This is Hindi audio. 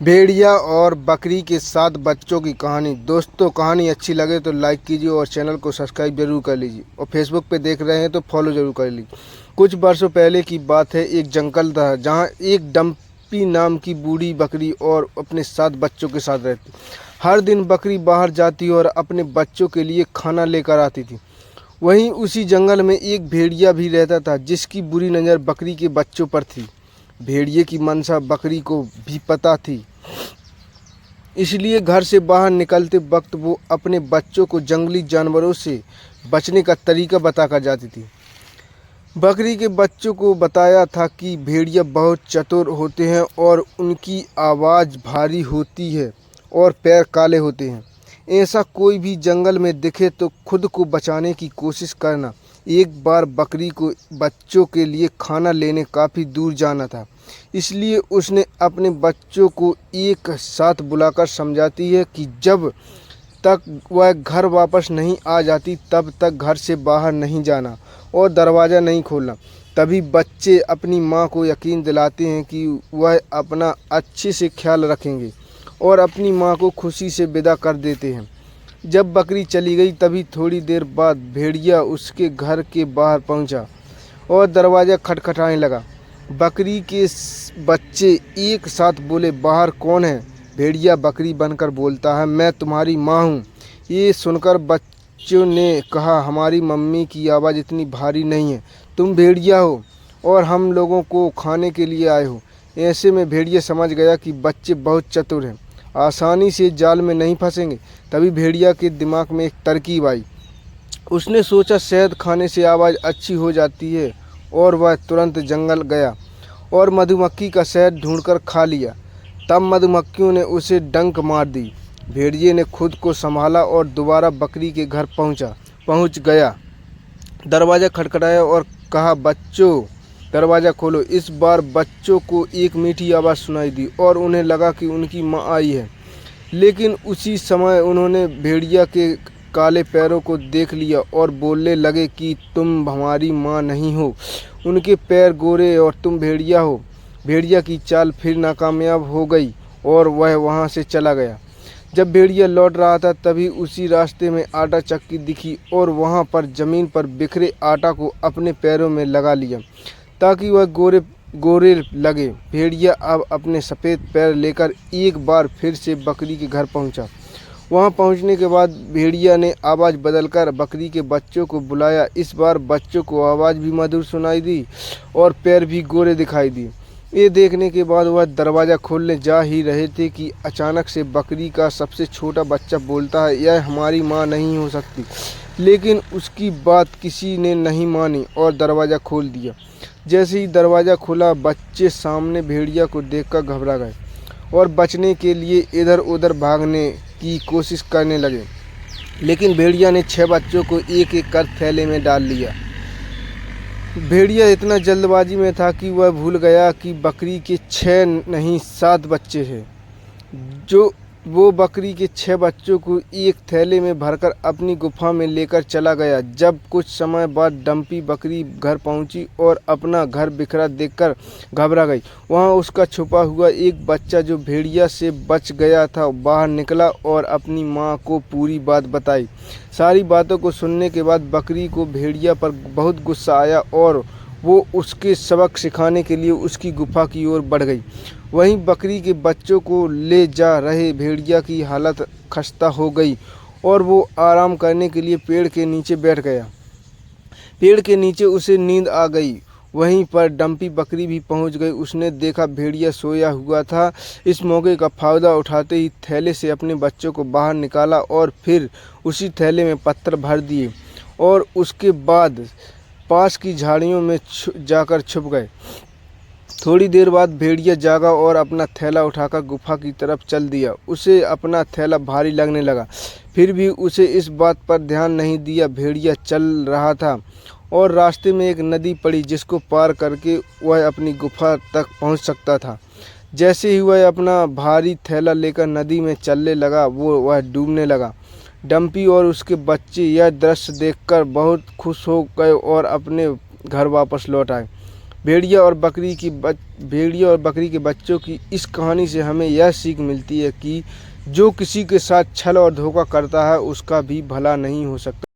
भेड़िया और बकरी के 7 बच्चों की कहानी। दोस्तों, कहानी अच्छी लगे तो लाइक कीजिए और चैनल को सब्सक्राइब जरूर कर लीजिए और फेसबुक पे देख रहे हैं तो फॉलो जरूर कर लीजिए। कुछ वर्षों पहले की बात है। एक जंगल था जहाँ एक डम्पी नाम की बूढ़ी बकरी और अपने 7 बच्चों के साथ रहती। हर दिन बकरी बाहर जाती और अपने बच्चों के लिए खाना लेकर आती थी। वहीं उसी जंगल में एक भेड़िया भी रहता था जिसकी बुरी नज़र बकरी के बच्चों पर थी। भेड़िए की मंशा बकरी को भी पता थी, इसलिए घर से बाहर निकलते वक्त वो अपने बच्चों को जंगली जानवरों से बचने का तरीका बताकर जाती थी। बकरी के बच्चों को बताया था कि भेड़िया बहुत चतुर होते हैं और उनकी आवाज़ भारी होती है और पैर काले होते हैं। ऐसा कोई भी जंगल में दिखे तो खुद को बचाने की कोशिश करना। एक बार बकरी को बच्चों के लिए खाना लेने काफ़ी दूर जाना था, इसलिए उसने अपने बच्चों को एक साथ बुलाकर समझाती है कि जब तक वह घर वापस नहीं आ जाती तब तक घर से बाहर नहीं जाना और दरवाज़ा नहीं खोलना। तभी बच्चे अपनी माँ को यकीन दिलाते हैं कि वह अपना अच्छे से ख्याल रखेंगे और अपनी माँ को खुशी से विदा कर देते हैं। जब बकरी चली गई तभी थोड़ी देर बाद भेड़िया उसके घर के बाहर पहुंचा और दरवाज़ा खटखटाने लगा। बकरी के बच्चे एक साथ बोले, बाहर कौन है? भेड़िया बकरी बनकर बोलता है, मैं तुम्हारी माँ हूँ। ये सुनकर बच्चों ने कहा, हमारी मम्मी की आवाज़ इतनी भारी नहीं है, तुम भेड़िया हो और हम लोगों को खाने के लिए आए हो। ऐसे में भेड़िया समझ गया कि बच्चे बहुत चतुर हैं, आसानी से जाल में नहीं फंसेंगे। तभी भेड़िया के दिमाग में एक तरकीब आई। उसने सोचा शहद खाने से आवाज़ अच्छी हो जाती है और वह तुरंत जंगल गया और मधुमक्खी का शहद ढूंढकर खा लिया। तब मधुमक्खियों ने उसे डंक मार दी। भेड़िए ने खुद को संभाला और दोबारा बकरी के घर पहुंच गया। दरवाज़ा खटखटाया और कहा, बच्चों दरवाज़ा खोलो। इस बार बच्चों को एक मीठी आवाज़ सुनाई दी और उन्हें लगा कि उनकी माँ आई है। लेकिन उसी समय उन्होंने भेड़िया के काले पैरों को देख लिया और बोलने लगे कि तुम हमारी माँ नहीं हो, उनके पैर गोरे और तुम भेड़िया हो। भेड़िया की चाल फिर नाकामयाब हो गई और वह वहाँ से चला गया। जब भेड़िया लौट रहा था तभी उसी रास्ते में आटा चक्की दिखी और वहाँ पर ज़मीन पर बिखरे आटा को अपने पैरों में लगा लिया ताकि वह गोरे लगे। भेड़िया अब अपने सफ़ेद पैर लेकर एक बार फिर से बकरी के घर पहुंचा। वहां पहुंचने के बाद भेड़िया ने आवाज़ बदलकर बकरी के बच्चों को बुलाया। इस बार बच्चों को आवाज़ भी मधुर सुनाई दी और पैर भी गोरे दिखाई दिए। ये देखने के बाद वह दरवाज़ा खोलने जा ही रहे थे कि अचानक से बकरी का सबसे छोटा बच्चा बोलता है, यह हमारी माँ नहीं हो सकती। लेकिन उसकी बात किसी ने नहीं मानी और दरवाज़ा खोल दिया। जैसे ही दरवाज़ा खुला बच्चे सामने भेड़िया को देखकर घबरा गए और बचने के लिए इधर उधर भागने की कोशिश करने लगे। लेकिन भेड़िया ने 6 बच्चों को एक एक कर थैले में डाल लिया। भेड़िया इतना जल्दबाजी में था कि वह भूल गया कि बकरी के 6 नहीं 7 बच्चे हैं। वो बकरी के 6 बच्चों को एक थैले में भरकर अपनी गुफा में लेकर चला गया। जब कुछ समय बाद डम्पी बकरी घर पहुंची और अपना घर बिखरा देखकर घबरा गई। वहां उसका छुपा हुआ एक बच्चा जो भेड़िया से बच गया था बाहर निकला और अपनी माँ को पूरी बात बताई। सारी बातों को सुनने के बाद बकरी को भेड़िया पर बहुत गुस्सा आया और वो उसके सबक सिखाने के लिए उसकी गुफा की ओर बढ़ गई। वहीं बकरी के बच्चों को ले जा रहे भेड़िया की हालत खस्ता हो गई और वो आराम करने के लिए पेड़ के नीचे बैठ गया। पेड़ के नीचे उसे नींद आ गई। वहीं पर डम्पी बकरी भी पहुंच गई। उसने देखा भेड़िया सोया हुआ था। इस मौके का फायदा उठाते ही थैले से अपने बच्चों को बाहर निकाला और फिर उसी थैले में पत्थर भर दिए और उसके बाद पास की झाड़ियों में जाकर छुप गए। थोड़ी देर बाद भेड़िया जागा और अपना थैला उठाकर गुफा की तरफ चल दिया। उसे अपना थैला भारी लगने लगा, फिर भी उसे इस बात पर ध्यान नहीं दिया। भेड़िया चल रहा था और रास्ते में एक नदी पड़ी जिसको पार करके वह अपनी गुफा तक पहुंच सकता था। जैसे ही वह अपना भारी थैला लेकर नदी में चलने लगा वह डूबने लगा। डम्पी और उसके बच्चे यह दृश्य देखकर बहुत खुश हो गए और अपने घर वापस लौट आए। भेड़िया और बकरी के बच्चों की इस कहानी से हमें यह सीख मिलती है कि जो किसी के साथ छल और धोखा करता है उसका भी भला नहीं हो सकता।